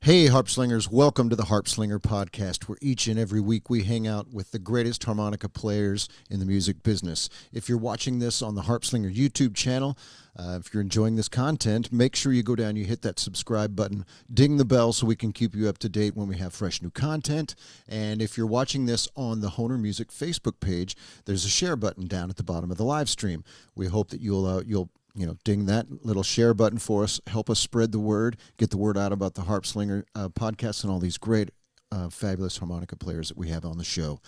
Hey, Harpslingers, welcome to the Harpslinger Podcast, where each and every week we hang out with the greatest harmonica players in the music business. If you're watching this on the Harpslinger YouTube channel, if you're enjoying this content, make sure you go down, you hit that subscribe button, ding the bell so we can keep you up to date when we have fresh new content. And if you're watching this on the Honer Music Facebook page, there's a share button down at the bottom of the live stream. We hope that you'll ding that little share button for us. Help us spread the word, get the word out about the Harpslinger podcast and all these great, fabulous harmonica players that we have on the show.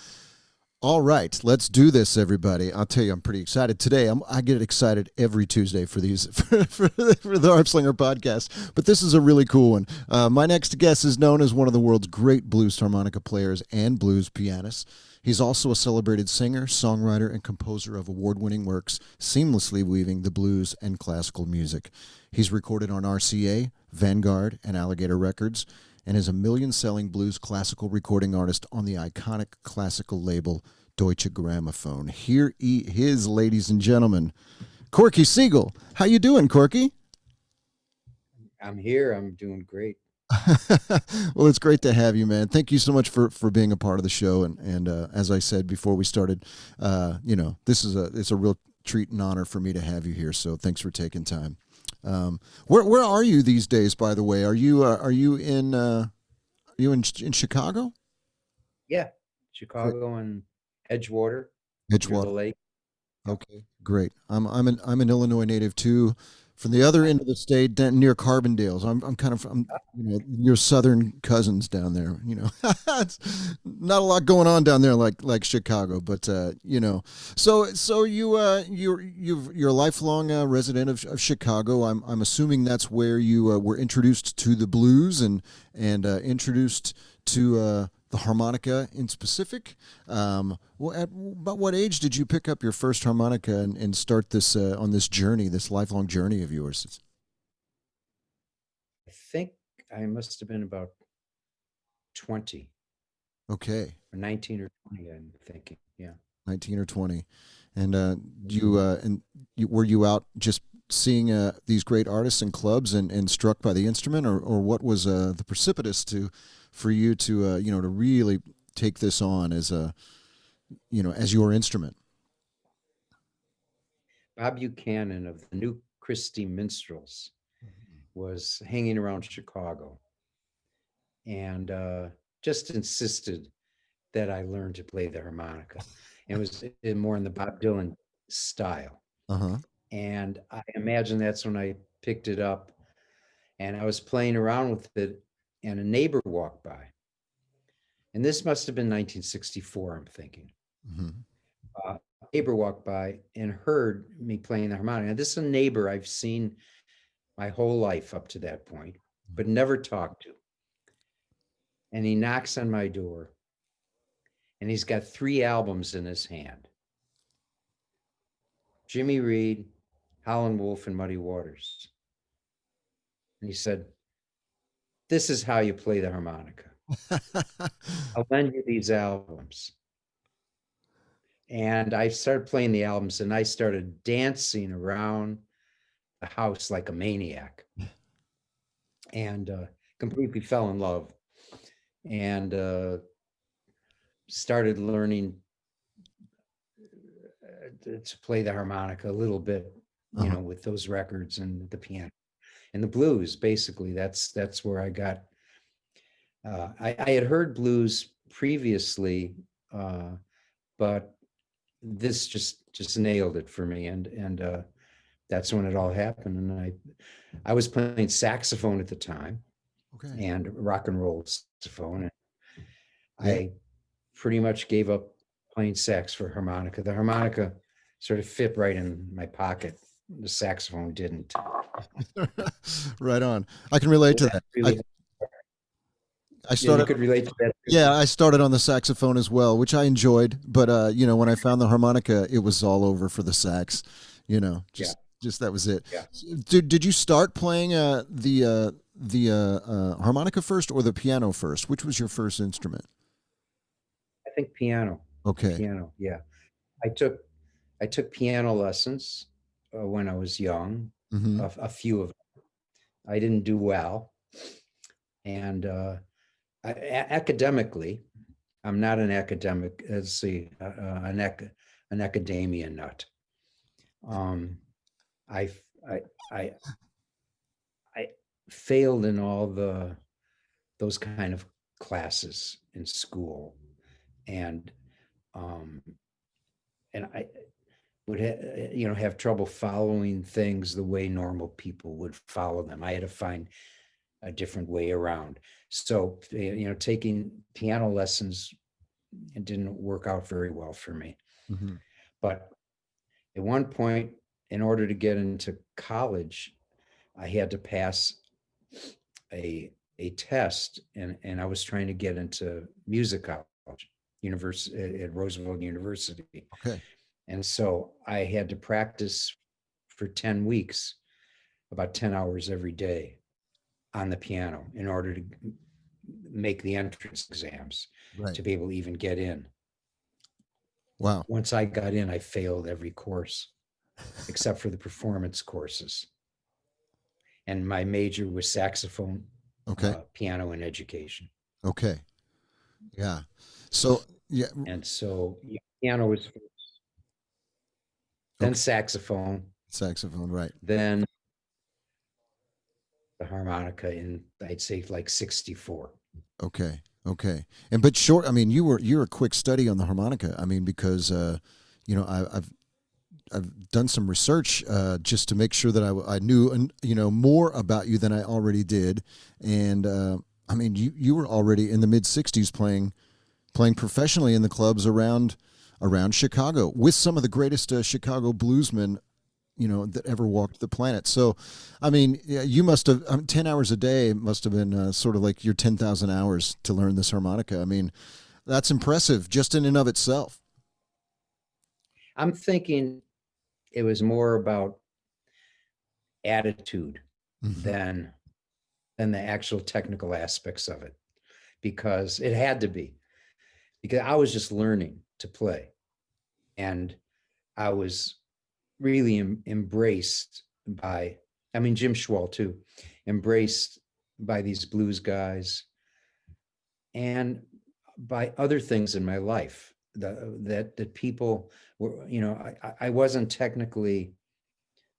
All right, let's do this, everybody. I'll tell you, I'm pretty excited today. I get excited every Tuesday for these for the Harpslinger podcast, but this is a really cool one. My next guest is known as one of the world's great blues harmonica players and blues pianists. He's also a celebrated singer, songwriter, and composer of award-winning works, seamlessly weaving the blues and classical music. He's recorded on RCA, Vanguard, and Alligator Records, and is a million-selling blues classical recording artist on the iconic classical label Deutsche Grammophon. Here he is, ladies and gentlemen, Corky Siegel. How you doing, Corky? I'm here. I'm doing great. Well, it's great to have you, man. Thank you so much for being a part of the show. And as I said before we started, it's a real treat and honor for me to have you here. So thanks for taking time. Where are you these days, by the way? Are you in Chicago? Yeah, Chicago and Edgewater. Edgewater. The lake. Okay, great. I'm an Illinois native too. From the other end of the state, near Carbondale. I'm your southern cousins down there. It's not a lot going on down there like Chicago, but So you're a lifelong resident of Chicago. I'm assuming that's where you were introduced to the blues and introduced to the harmonica in specific. At about what age did you pick up your first harmonica and start this on this journey, this lifelong journey of yours? I think I must have been about 20. Okay. Or 19 or 20, I'm thinking. Yeah. 19 or 20. And were you out just seeing these great artists in clubs and struck by the instrument, or what was the precipitous for you to to really take this on as as your instrument? Bob Buchanan of the New Christie Minstrels was hanging around Chicago and just insisted that I learn to play the harmonica. It was more in the Bob Dylan style. Uh-huh. And I imagine that's when I picked it up and I was playing around with it and a neighbor walked by. And this must have been 1964, I'm thinking. Mm-hmm. A neighbor walked by and heard me playing the harmonica. Now, this is a neighbor I've seen my whole life up to that point, but never talked to. And he knocks on my door and he's got 3 albums in his hand. Jimmy Reed, Howlin, and Muddy Waters. And he said, "This is how you play the harmonica. I'll lend you these albums." And I started playing the albums and I started dancing around the house like a maniac and completely fell in love and started learning to play the harmonica a little bit, with those records and the piano and the blues. Basically, that's where I got. I had heard blues previously, but this just nailed it for me. And that's when it all happened. And I was playing saxophone at the time, Okay. and rock and roll saxophone. And Yeah. I pretty much gave up playing sax for harmonica. The harmonica sort of fit right in my pocket. The saxophone didn't. Right on. I can relate to that. Really, I yeah, you started. could relate to that. Yeah, I started on the saxophone as well, which I enjoyed. But when I found the harmonica, it was all over for the sax. Yeah, Just that was it. yeah. Did you start playing the harmonica first or the piano first? Which was your first instrument? I think piano. Okay. Piano. Yeah, I took piano lessons when I was young. Mm-hmm. A few of them. I didn't do well, and academically, I'm not an academic. Let's see, an academia nut. I I I I failed in all those kind of classes in school, and um, I would have trouble following things the way normal people would follow them. I had to find a different way around. So taking piano lessons, it didn't work out very well for me. Mm-hmm. But at one point, in order to get into college, I had to pass a test, and I was trying to get into musicality university at Roosevelt University. Okay. And so I had to practice for 10 weeks, about 10 hours every day on the piano in order to make the entrance exams Right. to be able to even get in. Wow. Once I got in, I failed every course except for the performance courses. And my major was saxophone, Okay. piano, and education. Okay. Yeah. So yeah. And so piano was first, then Okay. saxophone, Saxophone. Right. then the harmonica in, I'd say, like 64. Okay. Okay. And but short. I mean, you're a quick study on the harmonica. I mean, because I've done some research just to make sure that I knew more about you than I already did, and I mean you were already in the mid '60s playing professionally in the clubs around Chicago with some of the greatest Chicago bluesmen that ever walked the planet. So, I mean, yeah, you must have 10 hours a day must have been sort of like your 10,000 hours to learn this harmonica. I mean, that's impressive just in and of itself. I'm thinking it was more about attitude Mm-hmm. than the actual technical aspects of it, because it had to be, because I was just learning to play, and I was really embraced by, I mean, Jim Schwall too, embraced by these blues guys and by other things in my life that people were, I wasn't technically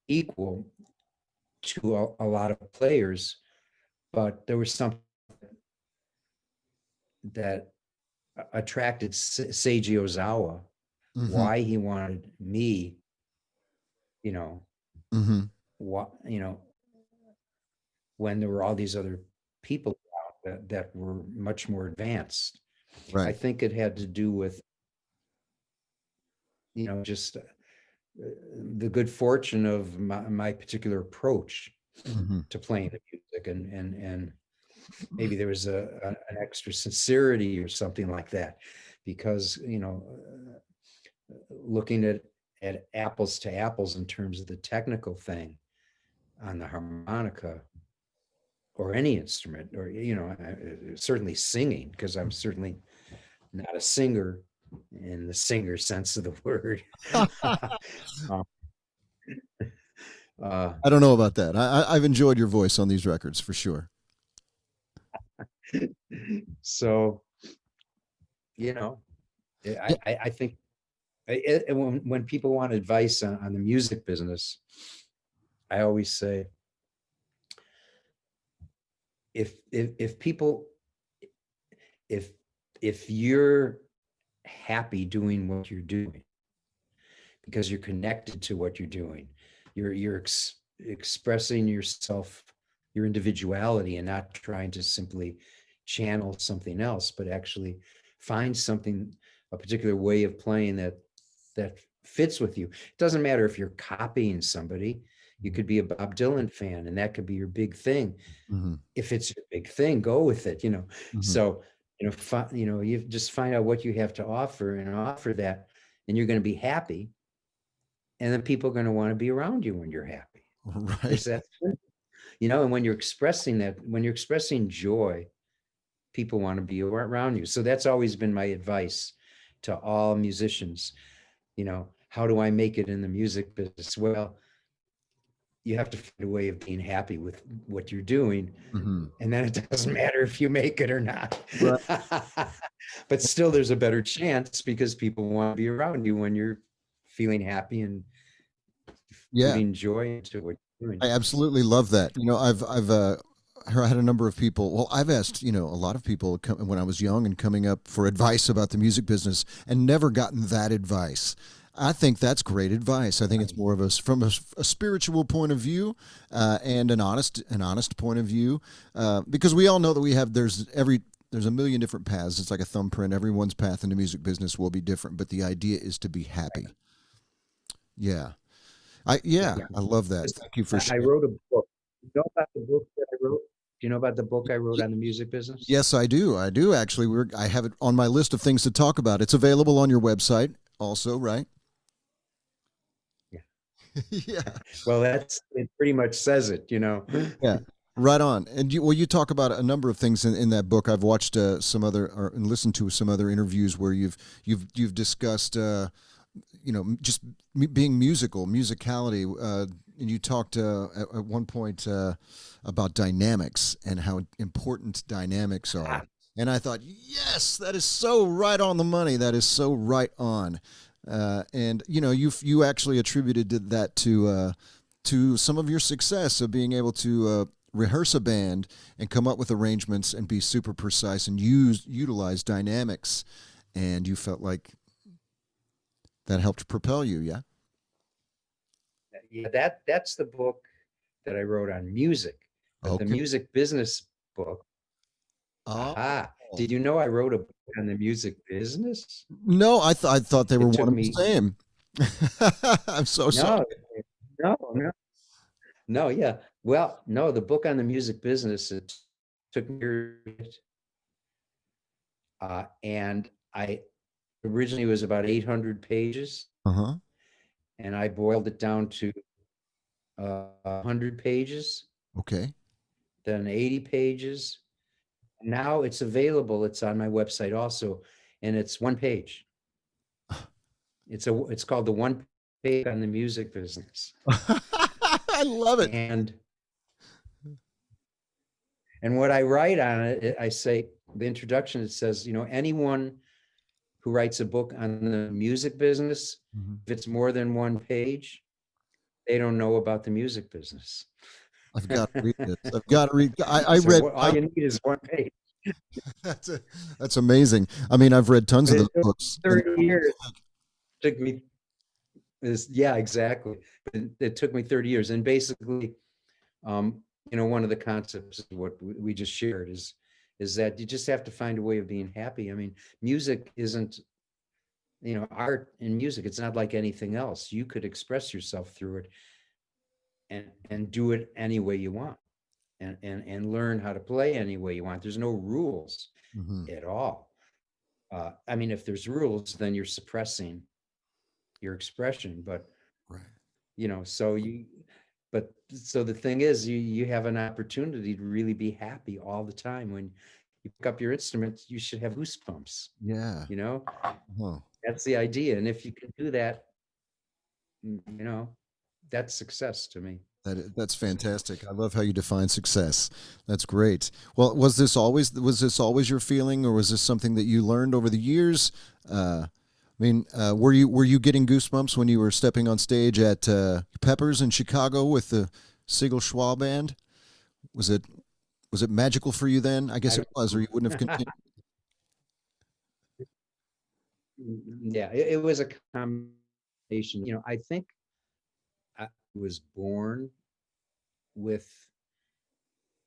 equal to a lot of players, but there was something that attracted Seiji Ozawa, Mm-hmm. why he wanted me, you know, Mm-hmm. what, when there were all these other people that were much more advanced. I Right. think it had to do with, just the good fortune of my particular approach Mm-hmm. to playing the music, and maybe there was an extra sincerity or something like that, because looking at apples to apples in terms of the technical thing on the harmonica or any instrument, or certainly singing, because I'm certainly not a singer in the singer sense of the word. Um, uh, I don't know about that. I've enjoyed your voice on these records for sure. so you know Yeah. I think when people want advice on the music business, I always say, if people, if you're happy doing what you're doing because you're connected to what you're doing, you're expressing yourself, your individuality, and not trying to simply channel something else, but actually find something, a particular way of playing that fits with you. It doesn't matter if you're copying somebody. You could be a Bob Dylan fan, and that could be your big thing. Mm-hmm. If it's your big thing, go with it, Mm-hmm. So, you just find out what you have to offer and offer that, and you're going to be happy. And then people are going to want to be around you when you're happy. Right. It's that, and when you're expressing that, when you're expressing joy, people want to be around you. So that's always been my advice to all musicians. How do I make it in the music business? Well, you have to find a way of being happy with what you're doing. Mm-hmm. And then it doesn't matter if you make it or not. Right. But still, there's a better chance because people want to be around you when you're feeling happy and putting joy into what you're doing. I absolutely love that. I had a number of people. Well, I've asked, a lot of people when I was young and coming up for advice about the music business and never gotten that advice. I think that's great advice. I think it's more of from a spiritual point of view and an honest point of view, because we all know that there's a million different paths. It's like a thumbprint. Everyone's path in the music business will be different, but the idea is to be happy. Yeah. I love that. Thank you for sharing. I wrote a book. You know about the book that I wrote? Do you know about the book I wrote on the music business? Yes, I do. I do actually. I have it on my list of things to talk about. It's available on your website also, right? Yeah. Yeah. Well, it pretty much says it, Yeah. Right on. And you talk about a number of things in that book. I've watched and listened to some other interviews where you've discussed just being musicality. And you talked at one point about dynamics and how important dynamics are. And I thought, yes, that is so right on the money. That is so right on. And you actually attributed that to some of your success of being able to rehearse a band and come up with arrangements and be super precise and utilize dynamics. And you felt like that helped propel you, yeah? Yeah, that's the book that I wrote on music. But Okay. the music business book. Oh. Did you know I wrote a book on the music business? No, I thought they were one and the same. I'm so sorry. No, yeah. Well, no, the book on the music business, it took me and I originally was about 800 pages. Uh-huh. And I boiled it down to 100 pages. Okay. Then 80 pages. Now it's available. It's on my website also, and it's one page. It's called The One Page on the Music Business. I love it. And what I write on it, I say, the introduction, it says, anyone who writes a book on the music business, if it's more than one page, they don't know about the music business. I've got to read this. I've got to read. I read. All you need is one page. That's amazing. I mean, I've read tons of those books. 30 years. Took me. Yeah, exactly. But it took me 30 years, and basically, one of the concepts of what we just shared is that you just have to find a way of being happy. I mean, music isn't, art and music. It's not like anything else. You could express yourself through it, and do it any way you want, and learn how to play any way you want. There's no rules at all. I mean, if there's rules, then you're suppressing your expression. But so the thing is, you have an opportunity to really be happy all the time. When you pick up your instrument, you should have goosebumps. Yeah. That's the idea. And if you can do that, that's success to me. That's fantastic. I love how you define success. That's great. Well, was this always your feeling, or was this something that you learned over the years? Were you getting goosebumps when you were stepping on stage at Peppers in Chicago with the Siegel Schwab band? Was it magical for you then? I guess it was, or you wouldn't have continued. Yeah, it was a combination. I think was born with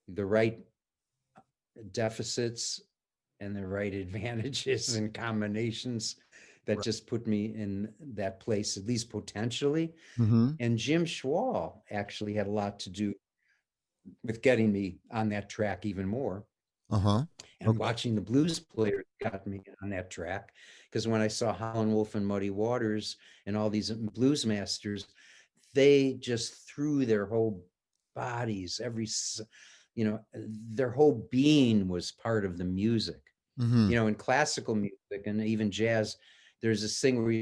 the right deficits and the right advantages and combinations that just put me in that place, at least potentially. Mm-hmm. And Jim Schwall actually had a lot to do with getting me on that track even more. Uh-huh. And watching the blues players got me on that track, because when I saw Howlin' Wolf and Muddy Waters and all these blues masters, they just threw their whole bodies, their whole being was part of the music. Mm-hmm. In classical music and even jazz, there's this thing where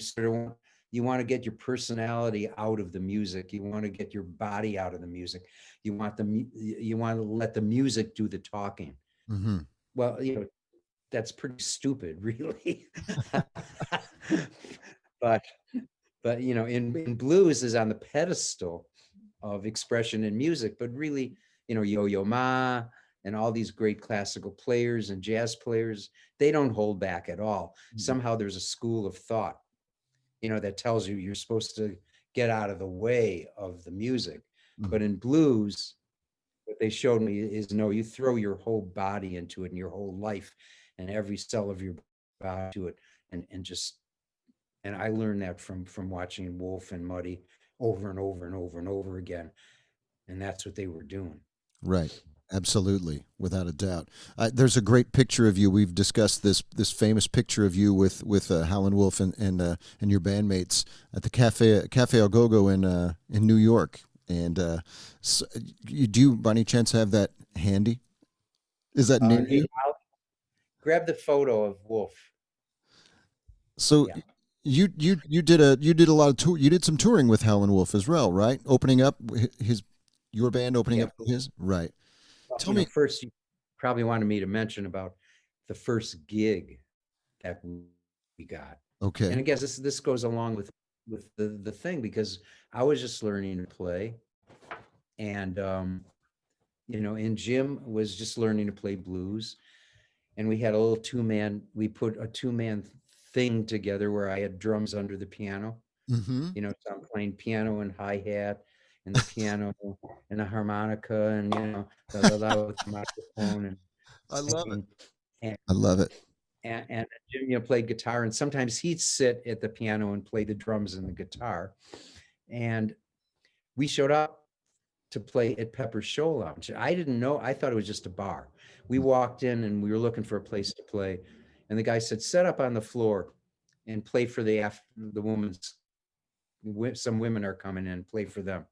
you want to get your personality out of the music. You want to get your body out of the music. You want to let the music do the talking. Mm-hmm. Well, that's pretty stupid, really. but in blues is on the pedestal of expression in music, but really, Yo-Yo Ma and all these great classical players and jazz players, they don't hold back at all. Somehow there's a school of thought, that tells you you're supposed to get out of the way of the music. Mm-hmm. But in blues, what they showed me is, no, you throw your whole body into it and your whole life and every cell of your body to it. And I learned that from watching Wolf and Muddy over and over and over and over again. And that's what they were doing. Right. Absolutely, without a doubt. There's a great picture of you. We've discussed this famous picture of you with Howlin' Wolf and your bandmates at the Cafe Au Go-Go in New York. And so do you, by any chance, have that handy? Is that near you? I'll grab the photo of Wolf. So Yeah. you did a lot of tour. You did some touring with Howlin' Wolf as well, right? Opening up your band opening up his, right? Tell me first. You probably wanted me to mention about the first gig that we got. Okay. And I guess this goes along with the thing, because I was just learning to play, and and Jim was just learning to play blues, and we had a little we put a 2-man thing together where I had drums under the piano. Mm-hmm. So I'm playing piano and hi-hat and the piano and the harmonica and with the microphone and I love it. and I love it. and Jim, played guitar, and sometimes he'd sit at the piano and play the drums and the guitar. And we showed up to play at Pepper's Show Lounge. I didn't know. I thought it was just a bar. We walked in and we were looking for a place to play, and the guy said, "Set up on the floor and play for the women's. Some women are coming in, play for them."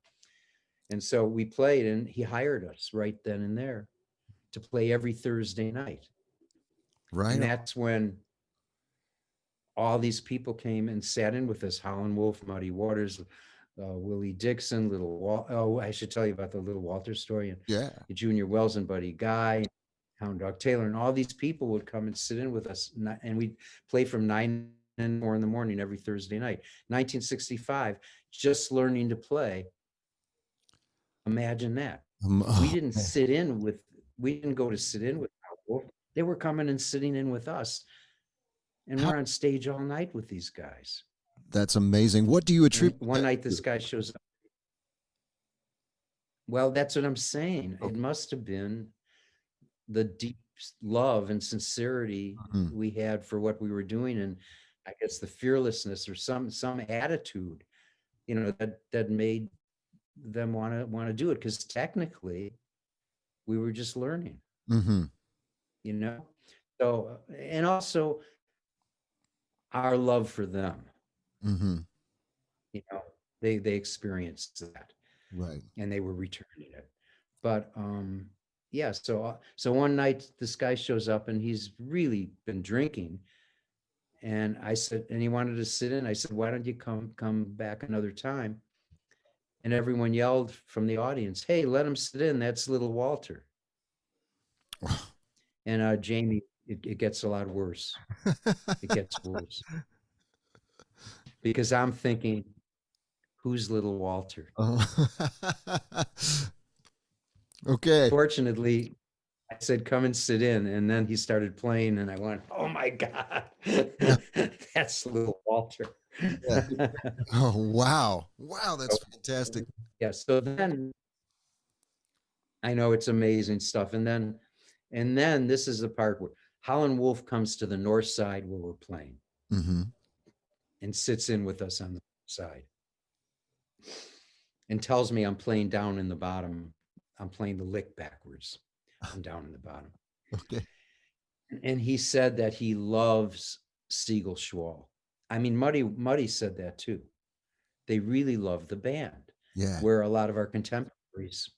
And so we played, and he hired us right then and there to play every Thursday night. Right. And that's when all these people came and sat in with us: Howlin' Wolf, Muddy Waters, Willie Dixon, I should tell you about the Little Walter story, and Junior Wells and Buddy Guy, Hound Dog Taylor, and all these people would come and sit in with us, and we'd play from 9 and 4 in the morning every Thursday night. 1965, just learning to play. Imagine that. We didn't go to sit in with Wolf. They were coming and sitting in with us, and we're on stage all night with these guys. That's amazing. What do you attribute? One night this guy shows up. Well, that's what I'm saying. It must have been the deep love and sincerity we had for what we were doing, and I guess the fearlessness or some attitude, that made them want to do it, because technically we were just learning. Mm-hmm. So, and also our love for them. Mm-hmm. They experienced that, right, and they were returning it. But so one night this guy shows up, and he's really been drinking, and I said, and he wanted to sit in. I said, "Why don't you come back another time?" And everyone yelled from the audience, "Hey, let him sit in. That's Little Walter." And Jamie, it gets a lot worse. It gets worse. Because I'm thinking, who's Little Walter? Okay. Fortunately, I said, "Come and sit in." And then he started playing, and I went, "Oh my God, that's Little Walter." Yeah. Oh, wow. Wow, that's fantastic. Yeah. So then I know it's amazing stuff. And then this is the part where Howlin' Wolf comes to the north side where we're playing Mm-hmm. and sits in with us on the side and tells me I'm playing down in the bottom. I'm playing the lick backwards. I'm down in the bottom. Okay. And he said that he loves Siegel Schwall. I mean, Muddy said that too. They really love the band, Yeah. where a lot of our contemporaries,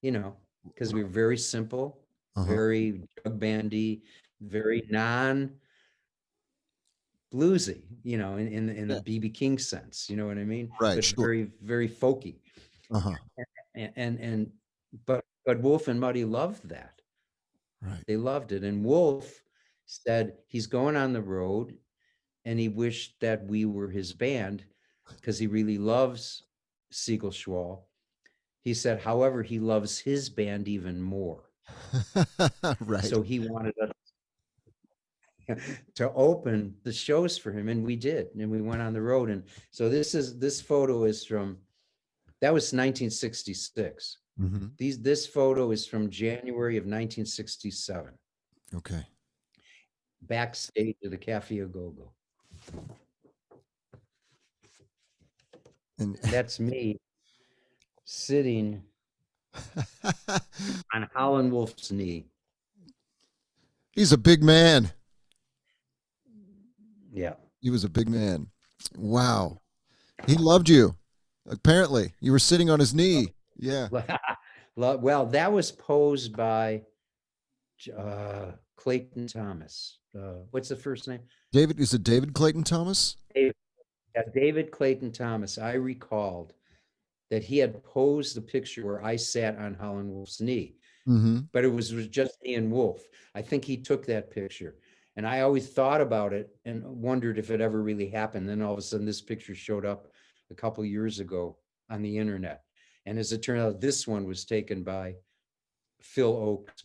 because we were very simple, Uh-huh. very jug bandy, very non bluesy, in the Yeah. BB King sense, you know what I mean? Right. But Sure. very, very folky. Uh-huh. And but Wolf and Muddy loved that. Right. They loved it. And Wolf said he's going on the road and he wished that we were his band because he really loves Siegel Schwall. He said, however, he loves his band even more. Right. So he wanted us to open the shows for him, and we did. And we went on the road. And so this photo is from, that was 1966. Mm-hmm. This photo is from January of 1967, Okay. backstage of the Cafe a Go-Go. And And that's me sitting on Howlin' Wolf's knee. he's a big man. Yeah. He was a big man. Wow. He loved you. Apparently, you were sitting on his knee. Yeah. Well, that was posed by Clayton Thomas. What's the first name? David, is it David Clayton Thomas? David Clayton Thomas. I recalled that he had posed the picture where I sat on Howlin' Wolf's knee, Mm-hmm. but it was just me and Wolf. I think he took that picture. And I always thought about it and wondered if it ever really happened. Then all of a sudden, this picture showed up a couple years ago on the internet. And as it turned out, this one was taken by Phil Oakes,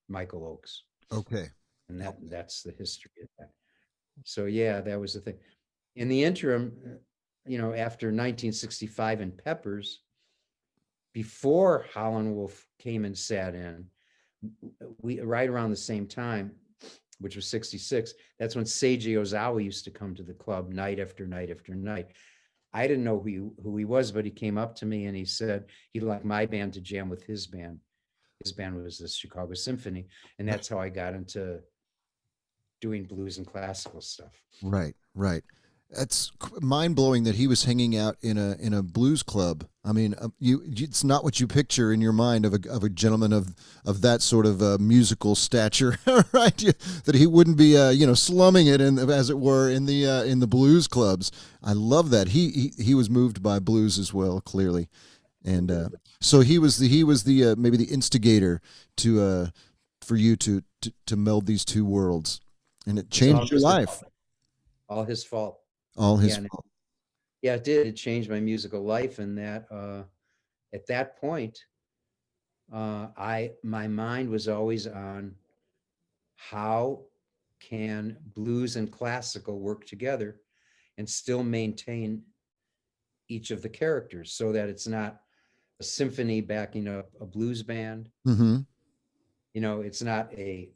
Michael Oakes. Okay. And that's the history of that. So yeah, that was the thing. In the interim, after 1965 and Peppers, before Howlin' Wolf came and sat in, we right around the same time, which was 66, that's when Seiji Ozawa used to come to the club night after night after night. I didn't know who he was, but he came up to me and he said he'd like my band to jam with his band. His band was the Chicago Symphony. And that's how I got into doing blues and classical stuff. Right. Right. That's mind blowing that he was hanging out in a blues club. I mean, it's not what you picture in your mind of a gentleman of that sort of musical stature, right? That he wouldn't be slumming it as it were in the blues clubs. I love that he was moved by blues as well, clearly, and so he was the maybe the instigator to for you to meld these two worlds, and it changed your life. All his fault. All his fault. Yeah, it did. It changed my musical life, and that at that point, my mind was always on how can blues and classical work together and still maintain each of the characters, so that it's not a symphony backing up a blues band. Mm-hmm. It's not a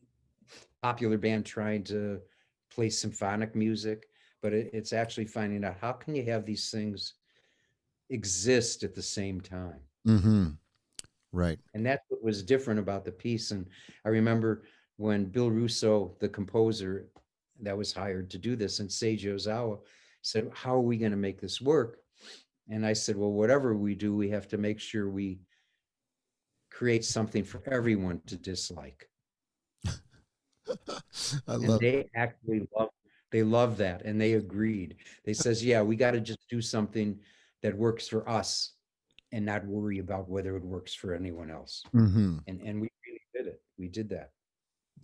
popular band trying to play symphonic music, but it's actually finding out how can you have these things exist at the same time. Mm-hmm. Right. And that's what was different about the piece. And I remember when Bill Russo, the composer that was hired to do this, and Seiji Ozawa said, how are we going to make this work? And I said, well, whatever we do, we have to make sure we create something for everyone to dislike. They actually love that, and they agreed. They says, yeah, we got to just do something that works for us and not worry about whether it works for anyone else. Mm-hmm. And we really did it. We did that.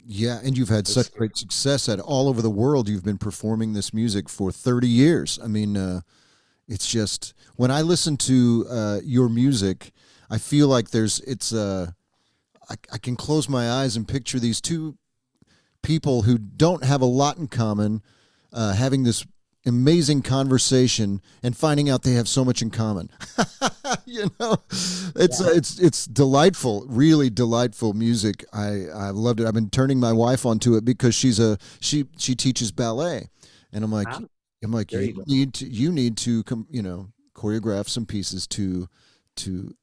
Yeah, and you've had such great success at all over the world. You've been performing this music for 30 years. I mean, it's just when I listen to your music, I feel like I can close my eyes and picture these two people who don't have a lot in common, having this amazing conversation and finding out they have so much in common. You know, it's delightful, really delightful music. I loved it. I've been turning my wife onto it because she teaches ballet, and Ah, I'm like there you go. you need to come, you know, choreograph some pieces to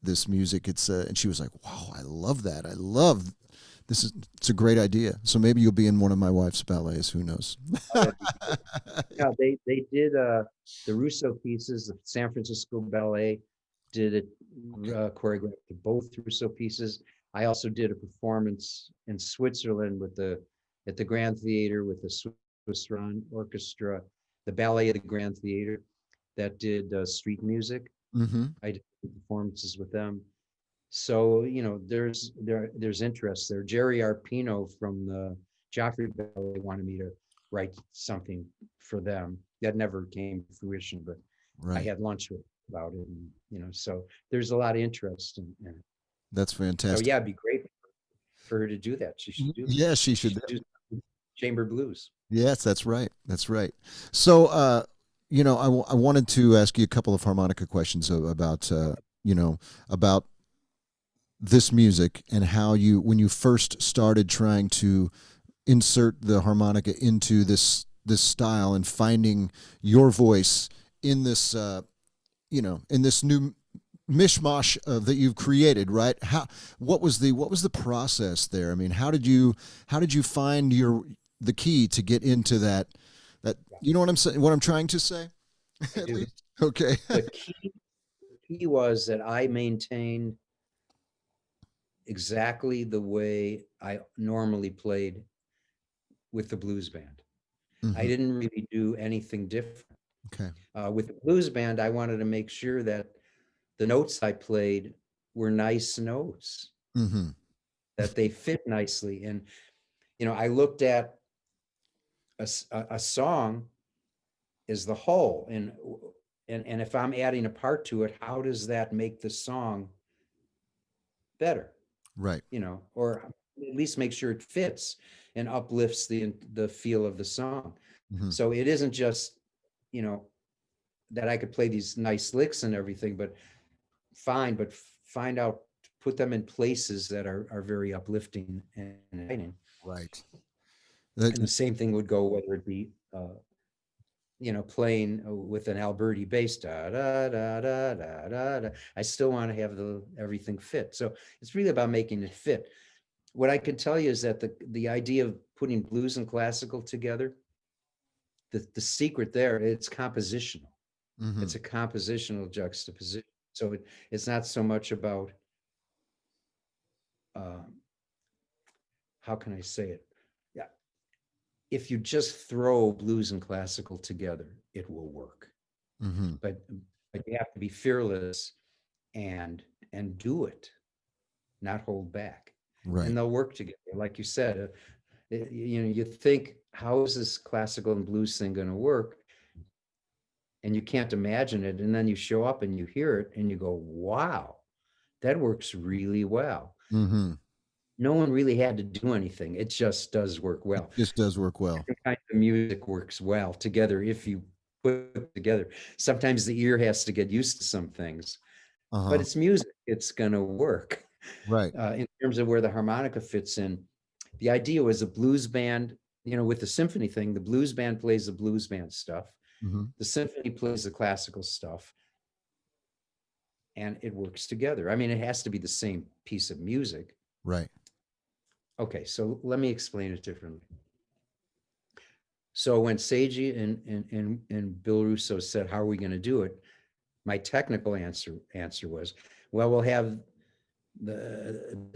this music. It's and she was like, wow, I love that. I love this is it's a great idea. So maybe you'll be in one of my wife's ballets. Who knows? Oh, that'd be great. Yeah, they did the Russo pieces. The San Francisco Ballet did it, choreographed both Russo pieces. I also did a performance in Switzerland with the at the Grand Theater with the Swiss Rhine Orchestra, the Ballet of the Grand Theater that did street music. Mm-hmm. I did performances with them. So, you know, there's interest there. Jerry Arpino from the Joffrey Ballet wanted me to write something for them. That never came to fruition, but I Right. had lunch with about it, and you know, so there's a lot of interest in it. That's So fantastic. yeah, it'd be great for her to do that. She should do. Yeah, she She should. should do chamber blues. Yes, that's right. That's right. So, you know, I wanted to ask you a couple of harmonica questions about, you know, about this music and how you, when you first started trying to insert the harmonica into this style and finding your voice in this, you know, in this new mishmash that you've created, right? How what was the process there? I mean, how did you find your the key to get into that Yeah, you know what I'm saying? What I'm trying to say? I At do. least, okay. The key was that I maintained exactly the way I normally played with the blues band. I Hmm. didn't really do anything different. Okay. With the blues band, I wanted to make sure that the notes I played were nice notes, Hmm. that they fit nicely. And, you know, I looked at a song as the whole. And if I'm adding a part to it, how does that make the song better? Right. You know, or at least make sure it fits and uplifts the feel of the song. Hmm. So it isn't just, you know, that I could play these nice licks and everything, but fine, but find out, put them in places that are very uplifting and enlightening. Right. That, And the same thing would go whether it be, you know, playing with an Alberti bass, da da da da da da da. I still want to have the everything fit. So it's really about making it fit. What I can tell you is that the idea of putting blues and classical together, the secret there, it's compositional. hmm. It's a compositional juxtaposition. So it's not so much about, um, how can I say it? Yeah, if you just throw blues and classical together, it will work. Hmm. But you have to be fearless and and do it, not hold back, Right. and they'll work together. Like you said, you know, you think, how is this classical and blues thing going to work? And you can't imagine it, and then you show up and you hear it, and you go, "Wow, that works really well." Hmm. No one really had to do anything. It just does work It well. just does work well. Different kinds of music works well together if you put it together. Sometimes the ear has to get used to some things, but Uh-huh. it's music. It's going to work. Right. In terms of where the harmonica fits in, the idea was a blues band, you know, with the symphony thing, the blues band plays the blues band stuff. Hmm. The symphony plays the classical stuff, and it works together. I mean, it has to be the same piece of music. Right. Okay, so let me explain it differently. So when Seiji and Bill Russo said, "How are we going to do it?" My technical answer was, "Well, we'll have the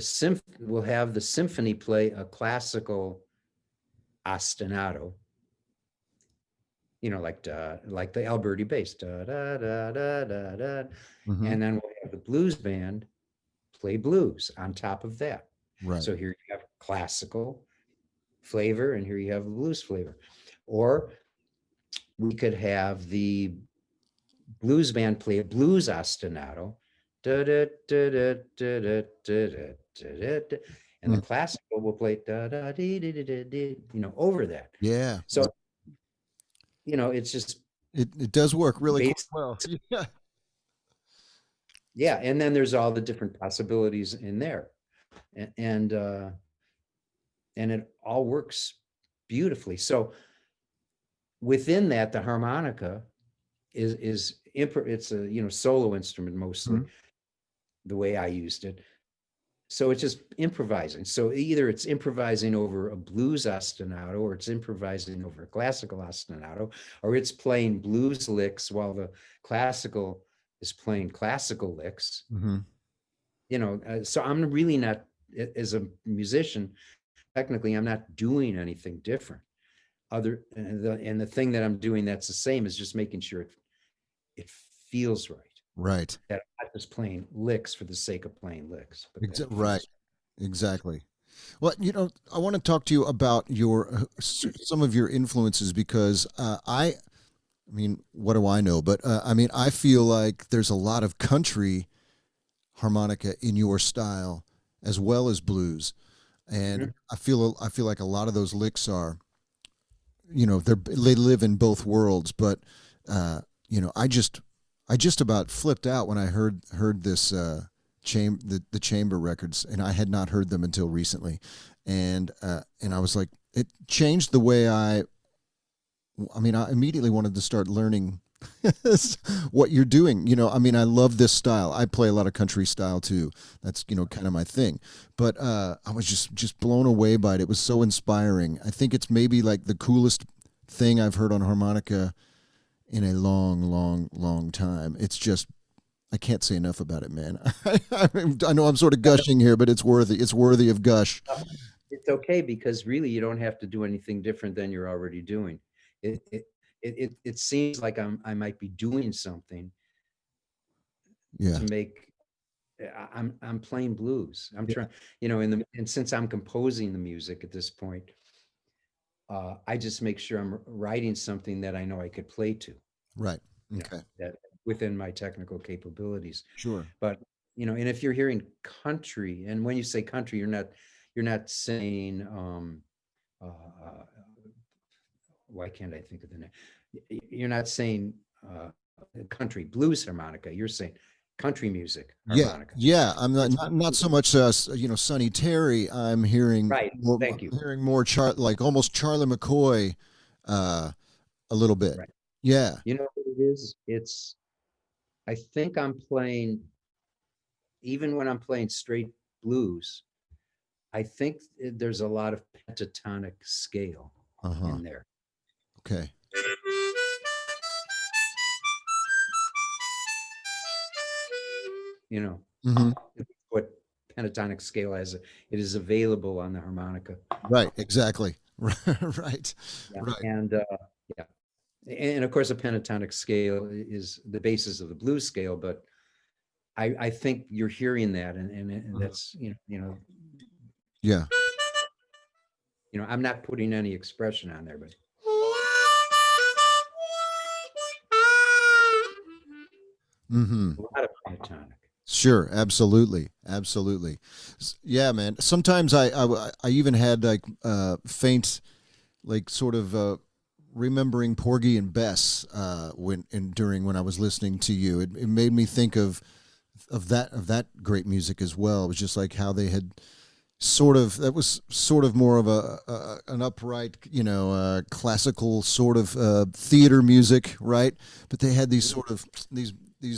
symphony play a classical ostinato, you know, like the Alberti bass, da da da da da da, Hmm. and then we'll have the blues band play blues on top of that. Right. So here you have classical flavor, and here you have blues flavor, or we could have the blues band play a blues ostinato, da da da da da da da da da, and the Mm. classical will play da da dee dee dee dee, you know, over that. Yeah. So, you know, it's just It does work really quite Base, well. Yeah. yeah, and then there's all the different possibilities in there, and it all works beautifully. So within that, the harmonica it's a solo instrument mostly, Mhm. the way I used it. So it's just improvising. So either it's improvising over a blues ostinato, or it's improvising over a classical ostinato, or it's playing blues licks while the classical is playing classical licks. Mhm. So I'm really not, as a musician, technically, I'm not doing anything different. And the thing that I'm doing that's the same is just making sure it feels right. Right. That I'm not just playing licks for the sake of playing licks, but that it Right. feels Exactly. Well, I want to talk to you about your some of your influences because I mean, what do I know? But I mean, I feel like there's a lot of country harmonica in your style as well as blues, and right. I feel like a lot of those licks are, they live in both worlds. But I just about flipped out when I heard this the chamber records, and I had not heard them until recently, and I was like, it changed the way I mean, I immediately wanted to start learning what you're doing. I mean, I love this style. I play a lot of country style too. That's, kind of my thing. But I was just blown away by it. It was so inspiring. I think it's maybe like the coolest thing I've heard on harmonica in a long, long, long time. It's just I can't say enough about it, man. I know I'm sort of gushing here, but it's worthy. It's worthy of gush. It's okay, because really you don't have to do anything different than you're already doing. It seems like I might be doing something Yeah. to make. I'm playing blues. I'm Yeah. trying, and since I'm composing the music at this point, I just make sure I'm writing something that I know I could play to, Right. Okay. that within my technical capabilities. Sure. But and if you're hearing country, and when you say country, you're not saying uh, why can't I think of the name? You're not saying country blues harmonica. You're saying country music Yeah, harmonica. yeah. I'm not It's not so much Sonny Terry. I'm hearing right. more, Thank you. like almost Charlie McCoy, uh, a little bit. Right. Yeah, You know what it is? I think I'm playing, even when I'm playing straight blues, I think there's a lot of pentatonic scale uh huh. in there. Okay. You know, Hmm. what pentatonic scale has. It is available on the harmonica. Right. Exactly. Right. Yeah. Right. And yeah. And of course, a pentatonic scale is the basis of the blues scale, but I think you're hearing that, and Mhm. that's Yeah. I'm not putting any expression on there, but Hmm. a lot of pentatonic. Sure. Absolutely. Absolutely. Yeah, man. Sometimes I even had like faint, like sort of remembering Porgy and Bess when I was listening to you. It made me think of that great music as well. It was just like how they had that was sort of more of an upright, classical sort of theater music, right? But they had these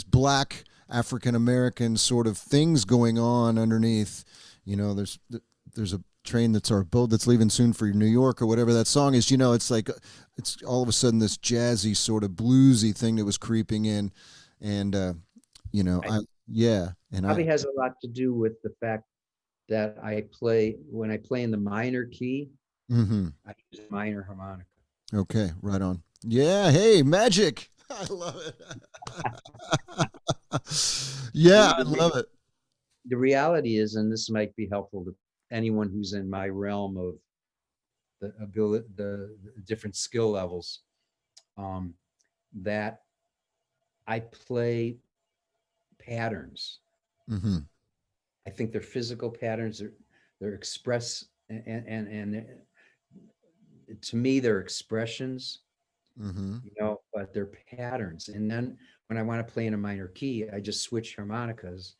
black African American sort of things going on underneath. There's a train that's our boat that's leaving soon for New York or whatever that song is. It's like it's all of a sudden this jazzy sort of bluesy thing that was creeping in, and I I yeah, and I Probably has a lot to do with the fact that when I play in the minor key, hmm. I use a minor harmonica. Okay, right on. Yeah, hey, magic. I love it. Yeah, The, I the, love it. the reality is, and this might be helpful to anyone who's in my realm of the ability, the different skill levels, um, that I play patterns. Hmm. I think they're physical patterns. They're express, and to me they're expressions. Hmm. But but they're patterns. And then when I want to play in a minor key, I just switch harmonicas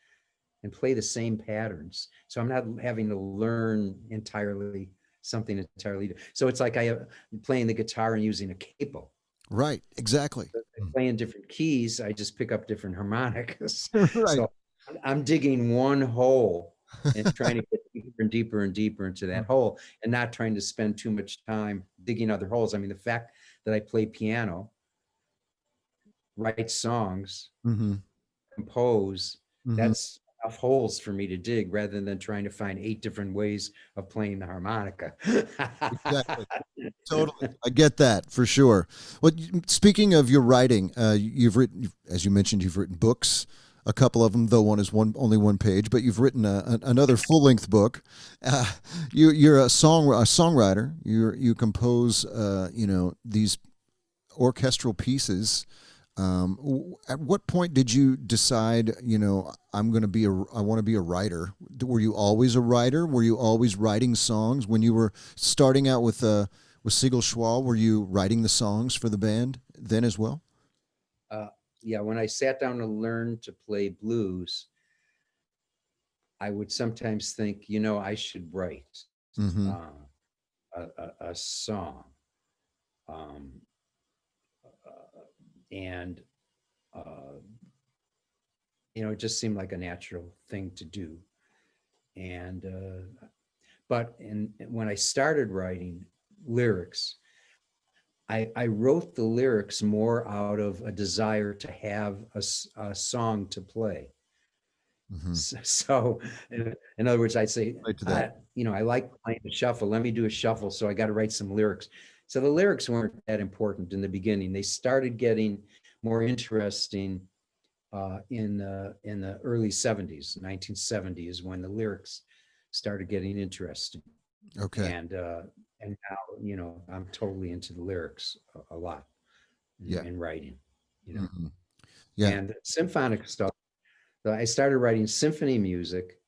and play the same patterns. So I'm not having to learn entirely something entirely. So it's like I am playing the guitar and using a capo. Right. Exactly. Playing different keys, I just pick up different harmonicas. Right. So I'm digging one hole and trying to get deeper and deeper and deeper into that hole, and not trying to spend too much time digging other holes. I mean, the fact that I play piano, write songs, Mm-hmm. compose, Mm-hmm. that's enough holes for me to dig rather than trying to find 8 different ways of playing the harmonica. Exactly. Totally. I get that for sure. Well, speaking of your writing, you've written, as you mentioned, you've written books, a couple of them, though one is only one page, but you've written another full length book. You're a songwriter. You compose, these orchestral pieces. At what point did you decide, I want to be a writer? Were you always a writer? Were you always writing songs when you were starting out with Siegel Schwal? Were you writing the songs for the band then as well? uh, yeah, when I sat down to learn to play blues, I would sometimes think, I should write Mm-hmm. uh, a song. Um, and, uh, it just seemed like a natural thing to do. And, when I started writing lyrics, I wrote the lyrics more out of a desire to have a song to play. Mm-hmm. So, in other words, I'd say, Right to that. I like playing the shuffle. Let me do a shuffle. So I got to write some lyrics. So the lyrics weren't that important in the beginning. They started getting more interesting in the early 70s. 1970 is when the lyrics started getting interesting. Okay. And now, I'm totally into the lyrics a lot Yeah. in writing, Mm-hmm. Yeah. and symphonic stuff. So I started writing symphony music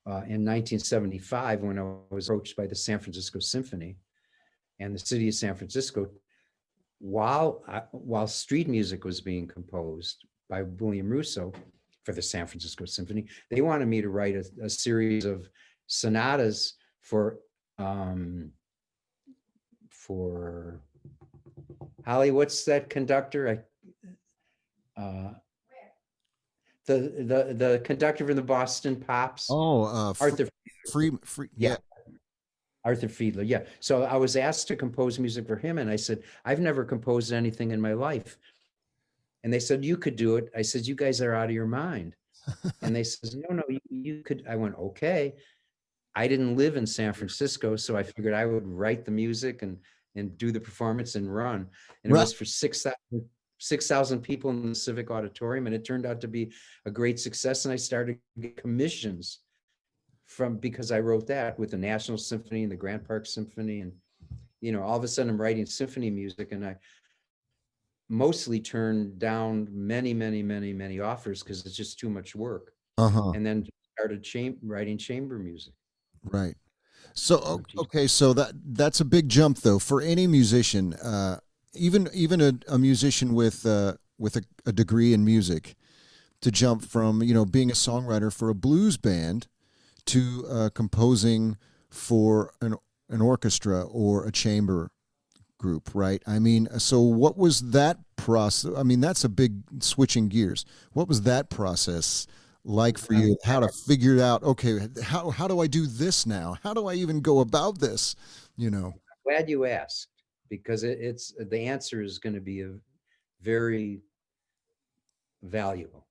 in 1975 when I was approached by the San Francisco Symphony and the city of San Francisco. While street music was being composed by William Russo for the San Francisco Symphony, they wanted me to write a series of sonatas for Holly. What's that conductor? The conductor from the Boston Pops, Oh, Arthur. free. Yeah. Yeah, Arthur Fiedler. Yeah. So I was asked to compose music for him, and I said, I've never composed anything in my life. And they said, you could do it. I said, you guys are out of your mind. And they says, no, you could. I went, okay. I didn't live in San Francisco, so I figured I would write the music and do the performance and run. And it Right. was for 6,000 people in the Civic Auditorium, and it turned out to be a great success. And I started to get commissions because I wrote that with the National Symphony and the Grand Park Symphony. And, all of a sudden I'm writing symphony music, and I mostly turned down many, many, many, many offers because it's just too much work. Uh-huh. And then started writing chamber music. Right. So okay, so that's a big jump though for any musician, even a musician with a degree in music, to jump from being a songwriter for a blues band to composing for an orchestra or a chamber group, right? I mean, so what was that process? I mean, that's a big switching gears. What was that process like for you? How to figure out, okay, how do I do this now? How do I even go about this? Glad you asked, because it's the answer is going to be a very valuable.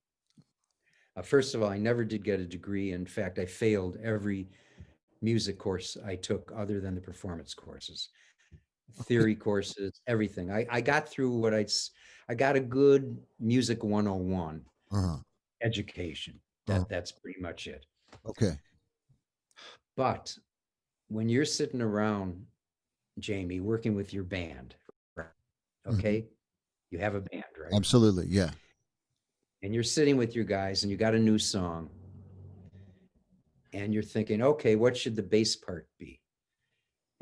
First of all, I never did get a degree. In fact, I failed every music course I took other than the performance courses, theory courses, everything. I got through I got a good music 101 Uh-huh. education. Uh-huh. That's pretty much it. Okay. But when you're sitting around, Jamie, working with your band, right? Mhm. Okay, you have a band, right? Absolutely. Yeah. And you're sitting with your guys and you got a new song, and you're thinking, okay, what should the bass part be?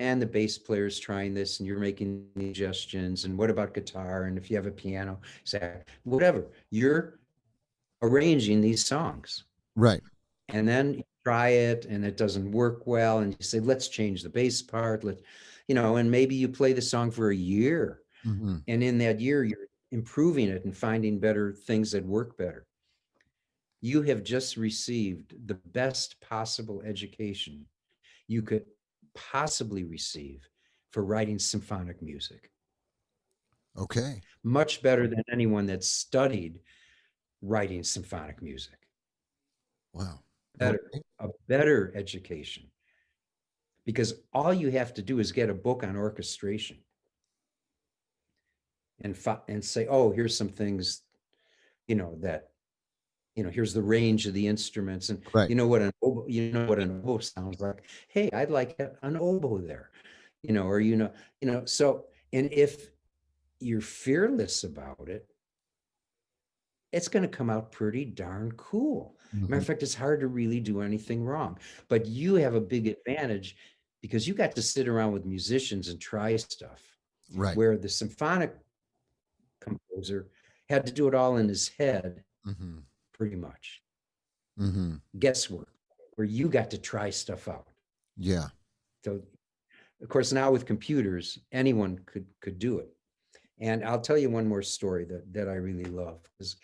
and the bass player's trying this, and you're making suggestions, and what about guitar, and if you have a piano, say whatever, you're arranging these songs. Right. And then you try it and it doesn't work well, and you say, let's change the bass part, and maybe you play the song for a year, Mm-hmm. and in that year you're improving it and finding better things that work better. You have just received the best possible education you could possibly receive for writing symphonic music. Okay. Much better than anyone that studied writing symphonic music. Wow. Better, a better education. Because all you have to do is get a book on orchestration and say, oh, here's some things, here's the range of the instruments, and Right. you know what an oboe sounds like. Hey, I'd like an oboe there, or so. And if you're fearless about it, it's going to come out pretty darn cool. Mm-hmm. Matter of fact, it's hard to really do anything wrong, but you have a big advantage because you got to sit around with musicians and try stuff. Right. Where the symphonic composer had to do it all in his head, mm-hmm. pretty much. Mm-hmm. Guesswork, where you got to try stuff out. Yeah. So, of course, now with computers, anyone could do it. And I'll tell you one more story that I really love, because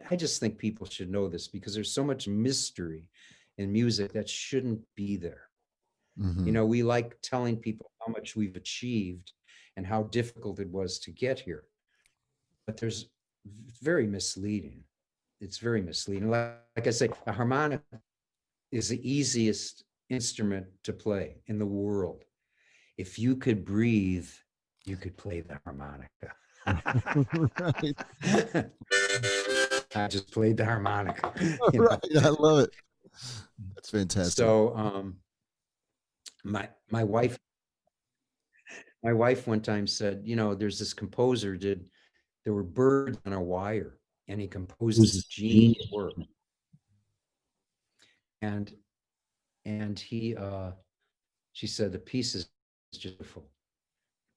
I just think people should know this, because there's so much mystery in music that shouldn't be there. Mm-hmm. We like telling people how much we've achieved and how difficult it was to get here. But it's very misleading. It's very misleading. Like I say, a harmonica is the easiest instrument to play in the world. If you could breathe, you could play the harmonica. Right. I just played the harmonica. Right. I love it. That's fantastic. So my wife one time said, there's this composer there were birds on a wire, and he composed this genius work. And she said, the piece is beautiful.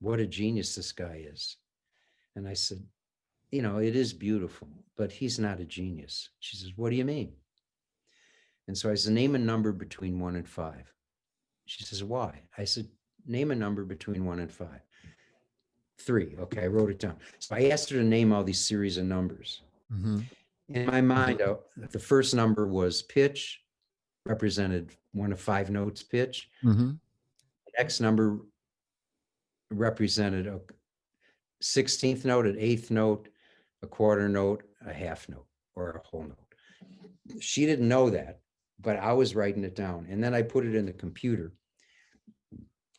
What a genius this guy is. And I said, it is beautiful, but he's not a genius. She says, what do you mean? And so I said, name a number between 1 and 5. She says, why? I said, name a number between 1 and 5. 3. Okay, I wrote it down. So I asked her to name all these series of numbers. Mm-hmm. In my mind, the first number was pitch, represented 1 of 5 notes pitch. Mm-hmm. The next number represented a 16th note, an 8th note, a quarter note, a half note, or a whole note. She didn't know that, but I was writing it down. And then I put it in the computer,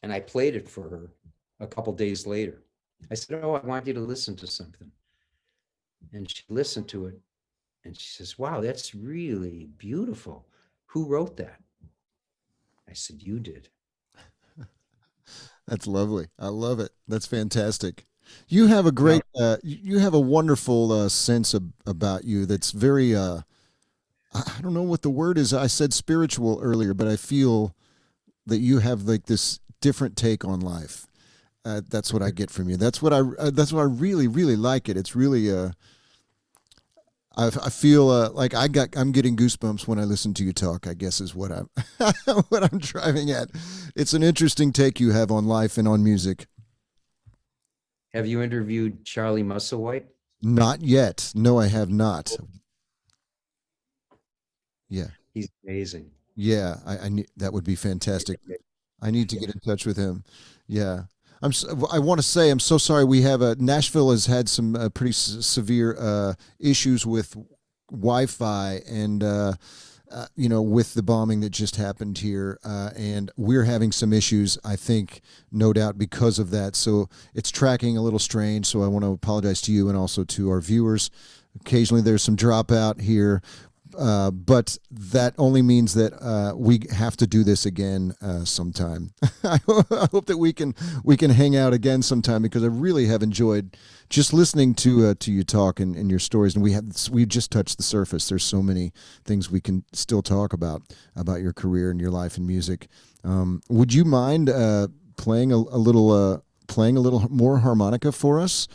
and I played it for her a couple days later. I said, oh, I want you to listen to something. And she listened to it, and she says, wow, that's really beautiful. Who wrote that? I said, you did. That's lovely. I love it. That's fantastic. You have a great, you have a wonderful sense about you that's very, I don't know what the word is. I said spiritual earlier, but I feel that you have like this different take on life. That's what I get from you. That's what I really, really like it. It's really, I feel like I'm getting goosebumps when I listen to you talk, I guess is what I'm driving at. It's an interesting take you have on life and on music. Have you interviewed Charlie Musselwhite? Not yet. No, I have not. Yeah. He's amazing. Yeah, I that would be fantastic. I need to get in touch with him. Yeah. I want to say I'm so sorry. We have Nashville has had some pretty severe issues with Wi-Fi and with the bombing that just happened here, and we're having some issues. I think, no doubt, because of that. So it's tracking a little strange. So I want to apologize to you and also to our viewers. Occasionally there's some dropout here. But that only means that we have to do this again sometime. I hope that we can hang out again sometime, because I really have enjoyed just listening to you talk and your stories. And we just touched the surface. There's so many things we can still talk about your career and your life in music. Would you mind playing a little more harmonica for us.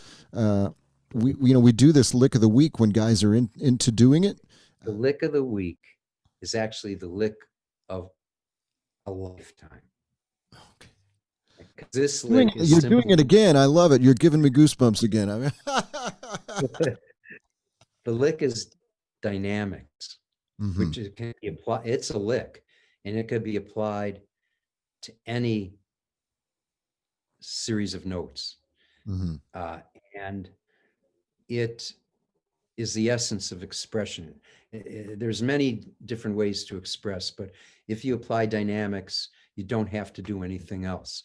We do this lick of the week when guys are into doing it. The lick of the week is actually the lick of a lifetime. Okay. This lick You're doing it again. I love it. You're giving me goosebumps again. I mean, the lick is dynamics, mm-hmm. which it can be applied. It's a lick, and it could be applied to any series of notes. Mm-hmm. And it is the essence of expression. There's many different ways to express, but if you apply dynamics, you don't have to do anything else.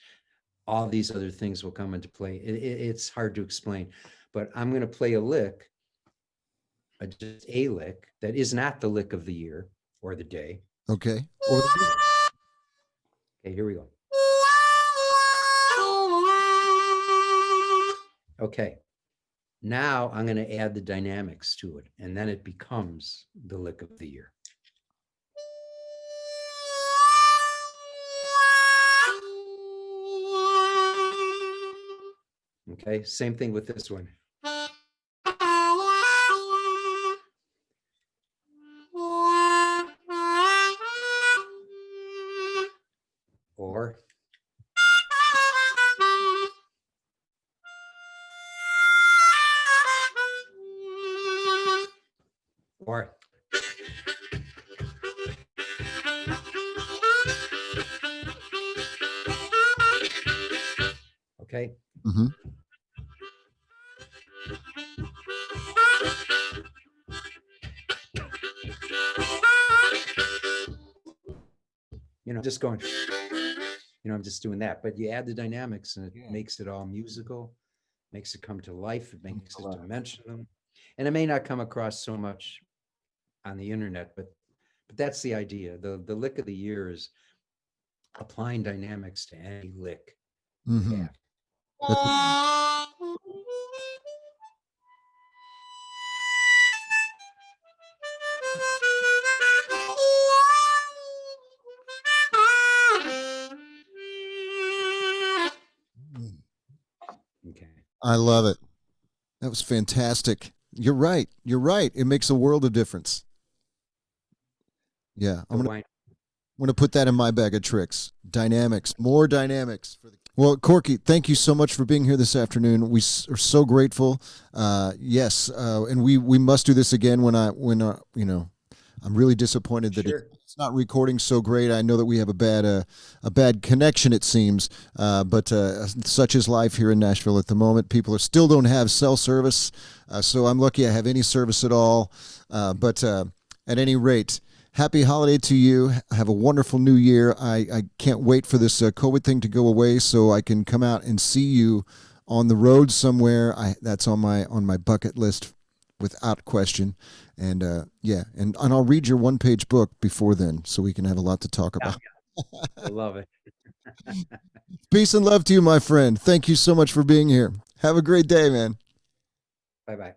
All these other things will come into play. It's hard to explain, but I'm going to play a lick, just a lick that is not the lick of the year or the day. Okay. Okay, here we go. Okay. Now I'm going to add the dynamics to it, and then it becomes the lick of the year. Okay, same thing with this one. Or okay. Mm-hmm. Just going, I'm just doing that, but you add the dynamics and it makes it all musical, makes it come to life. It makes it dimensional, and it may not come across so much on the internet, but that's the idea. The lick of the year is applying dynamics to any lick. Mm-hmm. Okay. I love it. That was fantastic. You're right. It makes a world of difference. Yeah, I'm gonna put that in my bag of tricks. Dynamics, more dynamics for the. Well, Corky, thank you so much for being here this afternoon. We are so grateful. Yes, and we must do this again when I'm really disappointed that it's not recording so great. I know that we have a bad connection, it seems, but such is life here in Nashville at the moment. People still don't have cell service, so I'm lucky I have any service at all. But at any rate, happy holiday to you. Have a wonderful new year. I can't wait for this COVID thing to go away so I can come out and see you on the road somewhere. That's on my bucket list without question. And and I'll read your one-page book before then so we can have a lot to talk about. I love it. Peace and love to you, my friend. Thank you so much for being here. Have a great day, man. Bye-bye.